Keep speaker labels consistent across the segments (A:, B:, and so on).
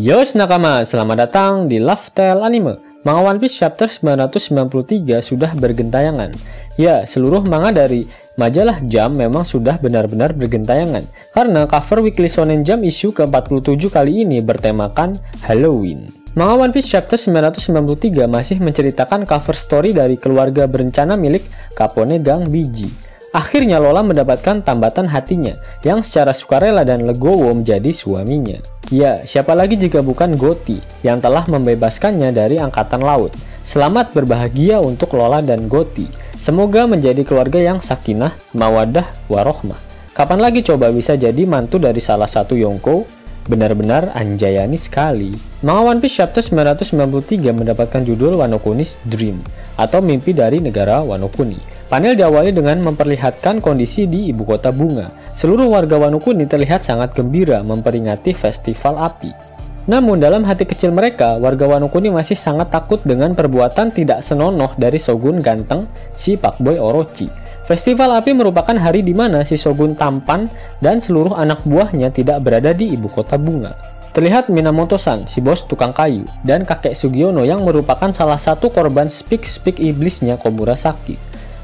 A: Yos nakama, selamat datang di Love Tale Anime. Manga One Piece chapter 993 sudah bergentayangan. Ya, seluruh manga dari majalah Jump memang sudah benar-benar bergentayangan, karena cover Weekly Shonen Jump issue ke-47 kali ini bertemakan Halloween. Manga One Piece chapter 993 masih menceritakan cover story dari keluarga berencana milik Capone Gang Biji. Akhirnya Lola mendapatkan tambatan hatinya, yang secara sukarela dan legowo menjadi suaminya. Ya, siapa lagi jika bukan Goti, yang telah membebaskannya dari angkatan laut. Selamat berbahagia untuk Lola dan Goti. Semoga menjadi keluarga yang sakinah, mawadah, warohmah. Kapan lagi coba bisa jadi mantu dari salah satu Yonko? Benar-benar anjayani sekali. Manga One Piece chapter 993 mendapatkan judul Wano Kuni's Dream, atau mimpi dari negara Wano Kuni. Panel diawali dengan memperlihatkan kondisi di ibu kota bunga. Seluruh warga Wano Kuni terlihat sangat gembira memperingati festival api. Namun dalam hati kecil mereka, warga Wano Kuni masih sangat takut dengan perbuatan tidak senonoh dari Shogun ganteng si Pakboy Orochi. Festival api merupakan hari di mana si Shogun tampan dan seluruh anak buahnya tidak berada di ibu kota bunga. Terlihat Minamoto-san, si bos tukang kayu, dan kakek Sugiono yang merupakan salah satu korban speak iblisnya Komurasaki.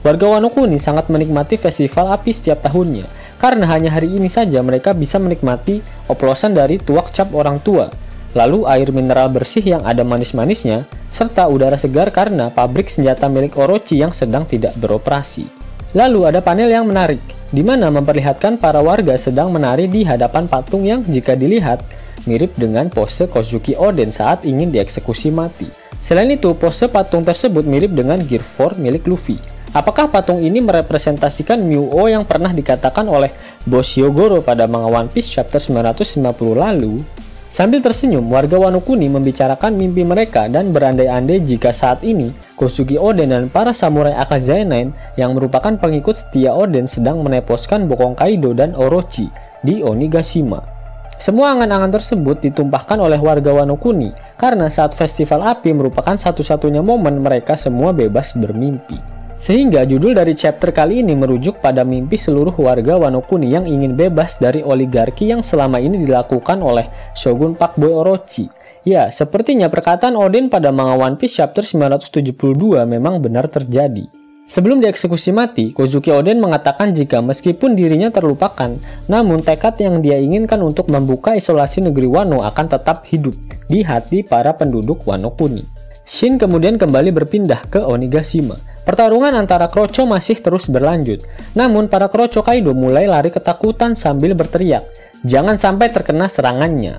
A: Warga Wano Kuni sangat menikmati festival api setiap tahunnya, karena hanya hari ini saja mereka bisa menikmati oplosan dari tuak cap orang tua, lalu air mineral bersih yang ada manis-manisnya, serta udara segar karena pabrik senjata milik Orochi yang sedang tidak beroperasi. Lalu ada panel yang menarik, di mana memperlihatkan para warga sedang menari di hadapan patung yang jika dilihat, mirip dengan pose Kozuki Oden saat ingin dieksekusi mati. Selain itu, pose patung tersebut mirip dengan Gear 4 milik Luffy. Apakah patung ini merepresentasikan Myuo yang pernah dikatakan oleh Bos Hyogoro pada manga One Piece chapter 950 lalu? Sambil tersenyum, warga Wano Kuni membicarakan mimpi mereka dan berandai-andai jika saat ini Kozuki Oden dan para samurai Akazae 9 yang merupakan pengikut setia Oden sedang meneposkan bokong Kaido dan Orochi di Onigashima. Semua angan-angan tersebut ditumpahkan oleh warga Wano Kuni karena saat festival api merupakan satu-satunya momen mereka semua bebas bermimpi. Sehingga judul dari chapter kali ini merujuk pada mimpi seluruh warga Wano Kuni yang ingin bebas dari oligarki yang selama ini dilakukan oleh Shogun Pakboy Orochi. Ya, sepertinya perkataan Oden pada manga One Piece chapter 972 memang benar terjadi. Sebelum dieksekusi mati, Kozuki Oden mengatakan jika meskipun dirinya terlupakan, namun tekad yang dia inginkan untuk membuka isolasi negeri Wano akan tetap hidup di hati para penduduk Wano Kuni. Shin kemudian kembali berpindah ke Onigashima. Pertarungan antara Kroco masih terus berlanjut, namun para Kroco Kaido mulai lari ketakutan sambil berteriak, jangan sampai terkena serangannya.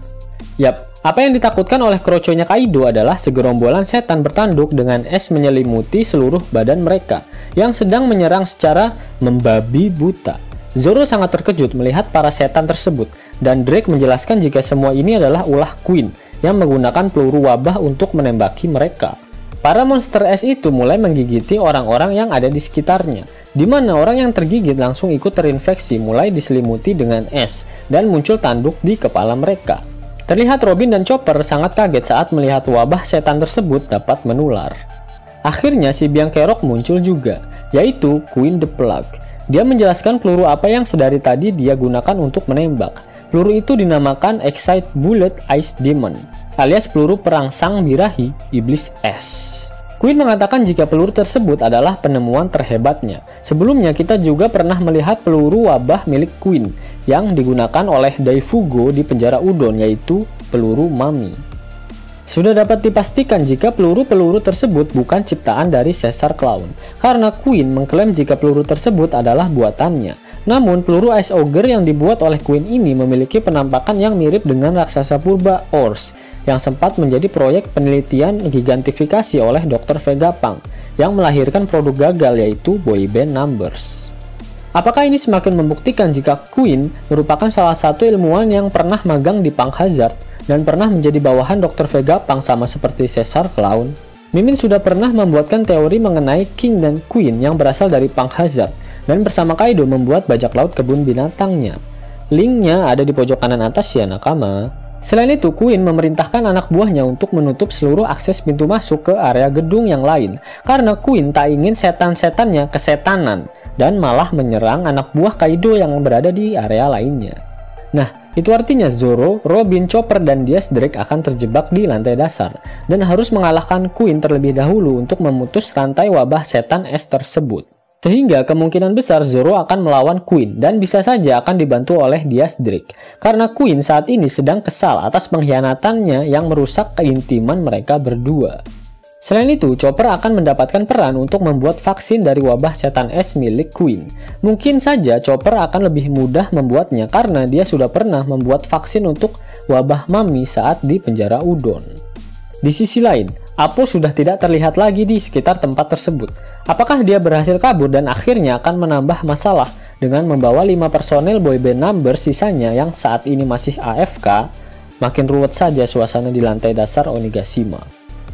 A: Yap, apa yang ditakutkan oleh Kroconya Kaido adalah segerombolan setan bertanduk dengan es menyelimuti seluruh badan mereka, yang sedang menyerang secara membabi buta. Zoro sangat terkejut melihat para setan tersebut, dan Drake menjelaskan jika semua ini adalah ulah Queen, yang menggunakan peluru wabah untuk menembaki mereka. Para monster es itu mulai menggigiti orang-orang yang ada di sekitarnya, di mana orang yang tergigit langsung ikut terinfeksi mulai diselimuti dengan es, dan muncul tanduk di kepala mereka. Terlihat Robin dan Chopper sangat kaget saat melihat wabah setan tersebut dapat menular. Akhirnya si biang kerok muncul juga, yaitu Queen the Plague. Dia menjelaskan peluru apa yang sedari tadi dia gunakan untuk menembak. Peluru itu dinamakan Excite Bullet Ice Demon, alias peluru perangsang birahi iblis es. Queen mengatakan jika peluru tersebut adalah penemuan terhebatnya. Sebelumnya kita juga pernah melihat peluru wabah milik Queen yang digunakan oleh Daifugo di penjara Udon, yaitu peluru Mami. Sudah dapat dipastikan jika peluru-peluru tersebut bukan ciptaan dari Caesar Clown, karena Queen mengklaim jika peluru tersebut adalah buatannya. Namun, peluru Ice Ogre yang dibuat oleh Queen ini memiliki penampakan yang mirip dengan raksasa purba Ors, yang sempat menjadi proyek penelitian gigantifikasi oleh Dr. Vegapunk, yang melahirkan produk gagal yaitu Boyband Numbers. Apakah ini semakin membuktikan jika Queen merupakan salah satu ilmuwan yang pernah magang di Punk Hazard dan pernah menjadi bawahan Dr. Vegapunk sama seperti Caesar Clown? Mimin sudah pernah membuatkan teori mengenai King dan Queen yang berasal dari Punk Hazard, dan bersama Kaido membuat bajak laut kebun binatangnya. Linknya ada di pojok kanan atas ya nakama. Selain itu, Queen memerintahkan anak buahnya untuk menutup seluruh akses pintu masuk ke area gedung yang lain, karena Queen tak ingin setan-setannya kesetanan, dan malah menyerang anak buah Kaido yang berada di area lainnya. Nah, Itu artinya Zoro, Robin, Chopper, dan Diaz Drake akan terjebak di lantai dasar dan harus mengalahkan Queen terlebih dahulu untuk memutus rantai wabah setan es tersebut. Sehingga kemungkinan besar Zoro akan melawan Queen dan bisa saja akan dibantu oleh Diaz Drake karena Queen saat ini sedang kesal atas pengkhianatannya yang merusak keintiman mereka berdua. Selain itu, Chopper akan mendapatkan peran untuk membuat vaksin dari wabah setan es milik Queen. Mungkin saja Chopper akan lebih mudah membuatnya karena dia sudah pernah membuat vaksin untuk wabah Mami saat di penjara Udon. Di sisi lain, Apo sudah tidak terlihat lagi di sekitar tempat tersebut. Apakah dia berhasil kabur dan akhirnya akan menambah masalah dengan membawa 5 personel boyband number sisanya yang saat ini masih AFK? Makin ruwet saja suasana di lantai dasar Onigashima.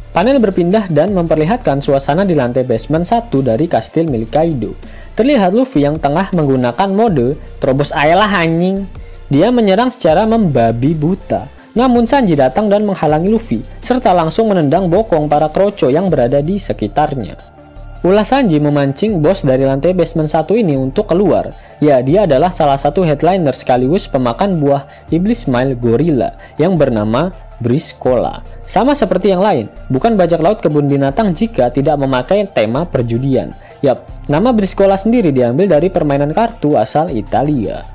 A: Panel berpindah dan memperlihatkan suasana di lantai basement 1 dari kastil milik Kaido. Terlihat Luffy yang tengah menggunakan mode terobos ayolah anjing. Dia menyerang secara membabi buta. Namun Sanji datang dan menghalangi Luffy, serta langsung menendang bokong para kroco yang berada di sekitarnya. Ulah Sanji memancing bos dari lantai basement 1 ini untuk keluar. Ya, dia adalah salah satu headliner sekaligus pemakan buah Iblis Smile Gorilla yang bernama Briscola. Sama seperti yang lain, bukan bajak laut kebun binatang jika tidak memakai tema perjudian. Yap, nama Briscola sendiri diambil dari permainan kartu asal Italia.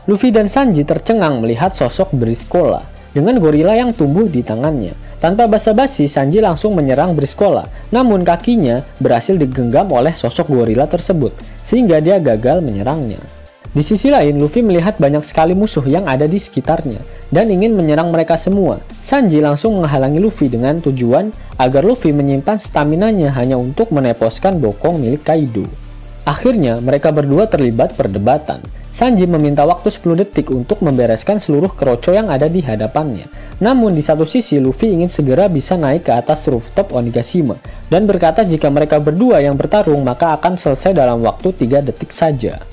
A: Luffy dan Sanji tercengang melihat sosok Briscola dengan gorila yang tumbuh di tangannya. Tanpa basa-basi, Sanji langsung menyerang Briscola, namun kakinya berhasil digenggam oleh sosok gorila tersebut, sehingga dia gagal menyerangnya. Di sisi lain, Luffy melihat banyak sekali musuh yang ada di sekitarnya, dan ingin menyerang mereka semua. Sanji langsung menghalangi Luffy dengan tujuan agar Luffy menyimpan staminanya hanya untuk meneposkan bokong milik Kaido. Akhirnya, mereka berdua terlibat perdebatan. Sanji meminta waktu 10 detik untuk membereskan seluruh kroco yang ada di hadapannya. Namun di satu sisi Luffy ingin segera bisa naik ke atas rooftop Onigashima dan berkata jika mereka berdua yang bertarung maka akan selesai dalam waktu 3 detik saja.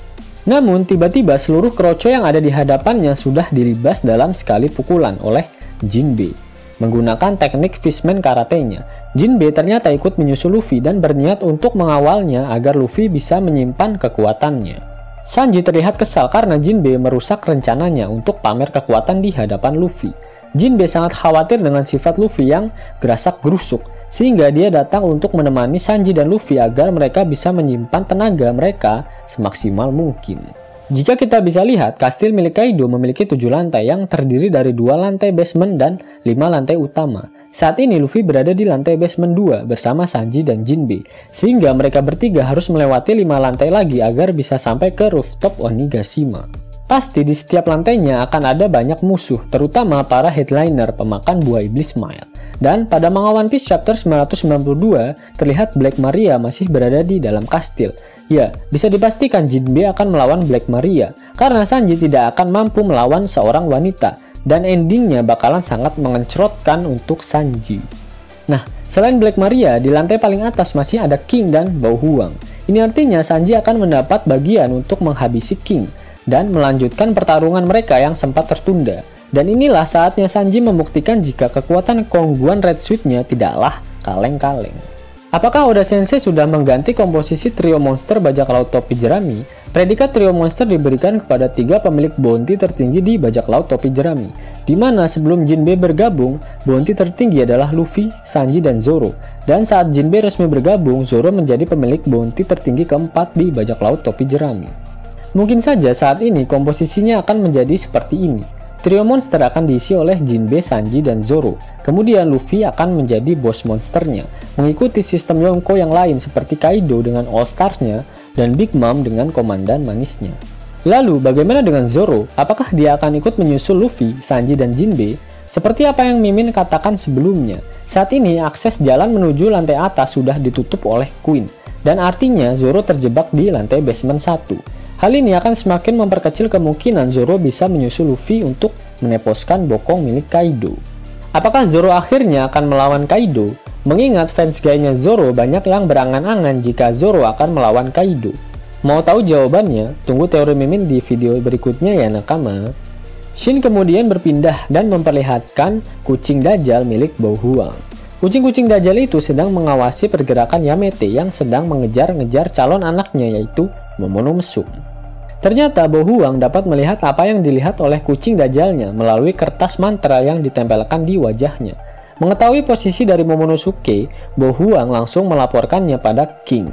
A: Namun tiba-tiba seluruh kroco yang ada di hadapannya sudah dilibas dalam sekali pukulan oleh Jinbe. Menggunakan teknik fishman karatenya, Jinbe ternyata ikut menyusul Luffy dan berniat untuk mengawalnya agar Luffy bisa menyimpan kekuatannya. Sanji terlihat kesal karena Jinbe merusak rencananya untuk pamer kekuatan di hadapan Luffy. Jinbe sangat khawatir dengan sifat Luffy yang gerasak-gerusuk, sehingga dia datang untuk menemani Sanji dan Luffy agar mereka bisa menyimpan tenaga mereka semaksimal mungkin. Jika kita bisa lihat, kastil milik Kaido memiliki 7 lantai yang terdiri dari 2 lantai basement dan 5 lantai utama. Saat ini Luffy berada di lantai basement 2 bersama Sanji dan Jinbe, sehingga mereka bertiga harus melewati 5 lantai lagi agar bisa sampai ke rooftop Onigashima. Pasti di setiap lantainya akan ada banyak musuh, terutama para headliner pemakan buah iblis Smile. Dan pada manga One Piece chapter 992, terlihat Black Maria masih berada di dalam kastil. Ya, bisa dipastikan Jinbe akan melawan Black Maria, karena Sanji tidak akan mampu melawan seorang wanita, dan endingnya bakalan sangat mengencrotkan untuk Sanji. Nah, selain Black Maria, di lantai paling atas masih ada King dan Bao Huang. Ini artinya Sanji akan mendapat bagian untuk menghabisi King, dan melanjutkan pertarungan mereka yang sempat tertunda. Dan inilah saatnya Sanji membuktikan jika kekuatan Kongguan Red Suit-nya tidaklah kaleng-kaleng. Apakah Oda Sensei sudah mengganti komposisi trio monster bajak laut topi jerami? Predikat trio monster diberikan kepada 3 pemilik bounty tertinggi di bajak laut topi jerami, di mana sebelum Jinbe bergabung, bounty tertinggi adalah Luffy, Sanji, dan Zoro. Dan saat Jinbe resmi bergabung, Zoro menjadi pemilik bounty tertinggi keempat di bajak laut topi jerami. Mungkin saja saat ini komposisinya akan menjadi seperti ini. Trio monster akan diisi oleh Jinbe, Sanji, dan Zoro. Kemudian Luffy akan menjadi bos monsternya, mengikuti sistem Yonko yang lain seperti Kaido dengan All Stars-nya dan Big Mom dengan komandan manisnya. Lalu bagaimana dengan Zoro? Apakah dia akan ikut menyusul Luffy, Sanji, dan Jinbe? Seperti apa yang Mimin katakan sebelumnya, saat ini akses jalan menuju lantai atas sudah ditutup oleh Queen, dan artinya Zoro terjebak di lantai basement 1. Hal ini akan semakin memperkecil kemungkinan Zoro bisa menyusul Luffy untuk meneposkan bokong milik Kaido. Apakah Zoro akhirnya akan melawan Kaido? Mengingat fans gayanya Zoro banyak yang berangan-angan jika Zoro akan melawan Kaido. Mau tahu jawabannya? Tunggu teori Mimin di video berikutnya ya nakama. Shin kemudian berpindah dan memperlihatkan kucing Dajjal milik Bao Huang. Kucing-kucing Dajjal itu sedang mengawasi pergerakan Yamete yang sedang mengejar-ngejar calon anaknya yaitu Momonomsum. Ternyata Bohuang dapat melihat apa yang dilihat oleh kucing dajalnya melalui kertas mantra yang ditempelkan di wajahnya. Mengetahui posisi dari Momonosuke, Bohuang langsung melaporkannya pada King.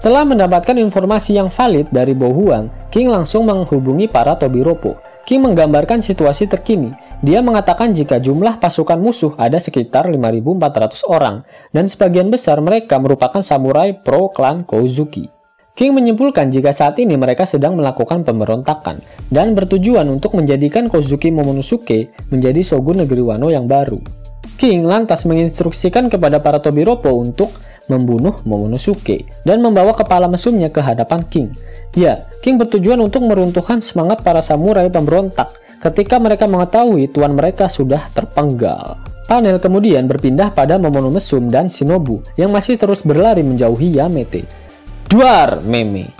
A: Setelah mendapatkan informasi yang valid dari Bohuang, King langsung menghubungi para Tobiropo. King menggambarkan situasi terkini. Dia mengatakan jika jumlah pasukan musuh ada sekitar 5.400 orang, dan sebagian besar mereka merupakan samurai pro klan Kozuki. King menyimpulkan jika saat ini mereka sedang melakukan pemberontakan dan bertujuan untuk menjadikan Kozuki Momonosuke menjadi shogun negeri Wano yang baru. King lantas menginstruksikan kepada para Tobiropo untuk membunuh Momonosuke dan membawa kepala mesumnya ke hadapan King. Ya, King bertujuan untuk meruntuhkan semangat para samurai pemberontak ketika mereka mengetahui tuan mereka sudah terpenggal. Panel kemudian berpindah pada Momonomesum dan Shinobu yang masih terus berlari menjauhi Yamete. Duar meme.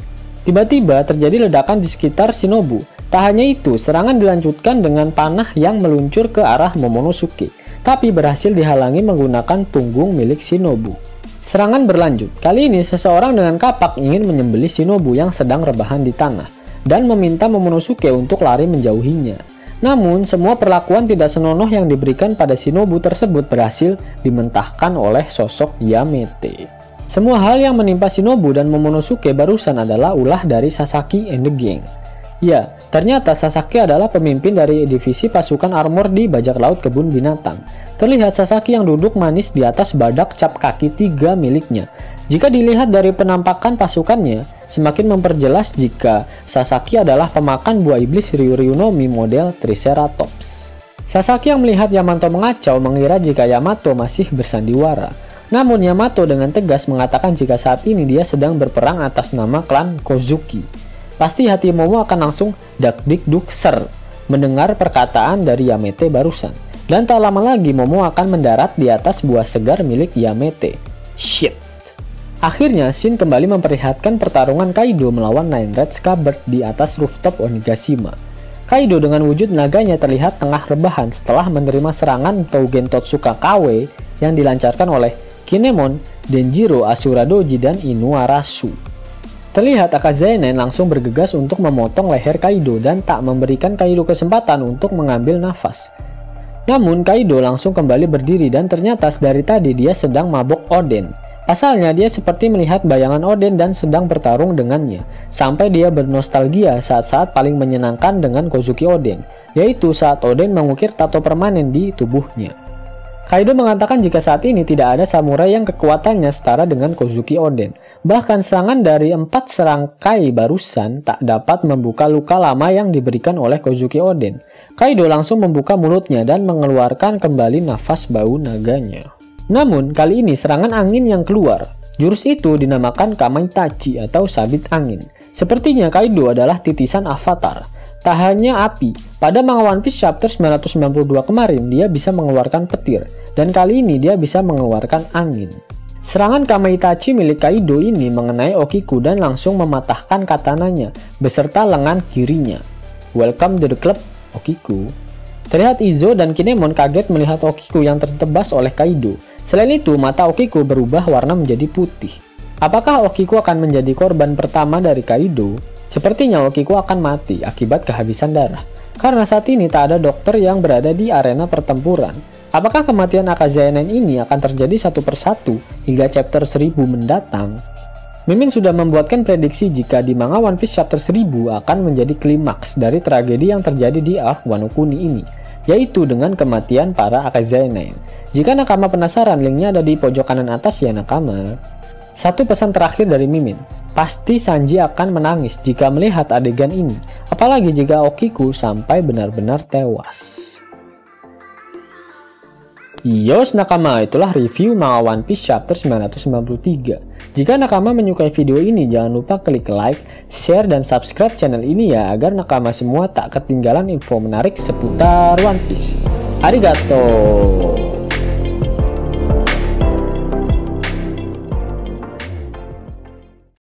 A: Tiba-tiba terjadi ledakan di sekitar Shinobu. Tak hanya itu, serangan dilanjutkan dengan panah yang meluncur ke arah Momonosuke, tapi berhasil dihalangi menggunakan punggung milik Shinobu. Serangan berlanjut. Kali ini seseorang dengan kapak ingin menyembelih Shinobu yang sedang rebahan di tanah dan meminta Momonosuke untuk lari menjauhinya. Namun, semua perlakuan tidak senonoh yang diberikan pada Shinobu tersebut berhasil dimentahkan oleh sosok Yamete. Semua hal yang menimpa Shinobu dan Momonosuke barusan adalah ulah dari Sasaki and the Gang. Ya, ternyata Sasaki adalah pemimpin dari divisi pasukan armor di bajak laut kebun binatang. Terlihat Sasaki yang duduk manis di atas badak cap kaki 3 miliknya. Jika dilihat dari penampakan pasukannya, semakin memperjelas jika Sasaki adalah pemakan buah iblis Ryuryunomi model Triceratops. Sasaki yang melihat Yamato mengacau mengira jika Yamato masih bersandiwara. Namun Yamato dengan tegas mengatakan jika saat ini dia sedang berperang atas nama klan Kozuki. Pasti hati Momo akan langsung dak-dik-duk ser mendengar perkataan dari Yamete barusan. Dan tak lama lagi Momo akan mendarat di atas buah segar milik Yamete. Shit. Akhirnya Shin kembali memperlihatkan pertarungan Kaido melawan Nine Red Scabbard di atas rooftop Onigashima. Kaido dengan wujud naganya terlihat tengah rebahan setelah menerima serangan Tougen Totsuka KW yang dilancarkan oleh Kinemon, Denjiro, Asura Doji, dan Inuarasu. Terlihat Akazanen langsung bergegas untuk memotong leher Kaido dan tak memberikan Kaido kesempatan untuk mengambil nafas. Namun Kaido langsung kembali berdiri dan ternyata dari tadi dia sedang mabok Oden. Pasalnya dia seperti melihat bayangan Oden dan sedang bertarung dengannya. Sampai dia bernostalgia saat-saat paling menyenangkan dengan Kozuki Oden, yaitu saat Oden mengukir tato permanen di tubuhnya. Kaido mengatakan jika saat ini tidak ada samurai yang kekuatannya setara dengan Kozuki Oden. Bahkan serangan dari 4 serangkai barusan tak dapat membuka luka lama yang diberikan oleh Kozuki Oden. Kaido langsung membuka mulutnya dan mengeluarkan kembali nafas bau naganya. Namun kali ini serangan angin yang keluar. Jurus itu dinamakan Kamaitachi atau sabit angin. Sepertinya Kaido adalah titisan avatar. Tak hanya api, pada manga One Piece chapter 992 kemarin dia bisa mengeluarkan petir, dan kali ini dia bisa mengeluarkan angin. Serangan Kamaitachi milik Kaido ini mengenai Okiku dan langsung mematahkan katananya beserta lengan kirinya. Welcome to the club, Okiku. Terlihat Izo dan Kinemon kaget melihat Okiku yang tertebas oleh Kaido. Selain itu, mata Okiku berubah warna menjadi putih. Apakah Okiku akan menjadi korban pertama dari Kaido? Sepertinya Okiku akan mati akibat kehabisan darah, karena saat ini tak ada dokter yang berada di arena pertempuran. Apakah kematian Akazanen ini akan terjadi satu persatu hingga chapter 1000 mendatang? Mimin sudah membuatkan prediksi jika di manga One Piece chapter 1000 akan menjadi klimaks dari tragedi yang terjadi di arc Wano Kuni ini, yaitu dengan kematian para Akazanen. Jika nakama penasaran, linknya ada di pojok kanan atas ya nakama. Satu pesan terakhir dari Mimin. Pasti Sanji akan menangis jika melihat adegan ini, apalagi jika Okiku sampai benar-benar tewas. Yos nakama, itulah review manga One Piece chapter 993. Jika nakama menyukai video ini, jangan lupa klik like, share, dan subscribe channel ini ya, agar nakama semua tak ketinggalan info menarik seputar One Piece. Arigato!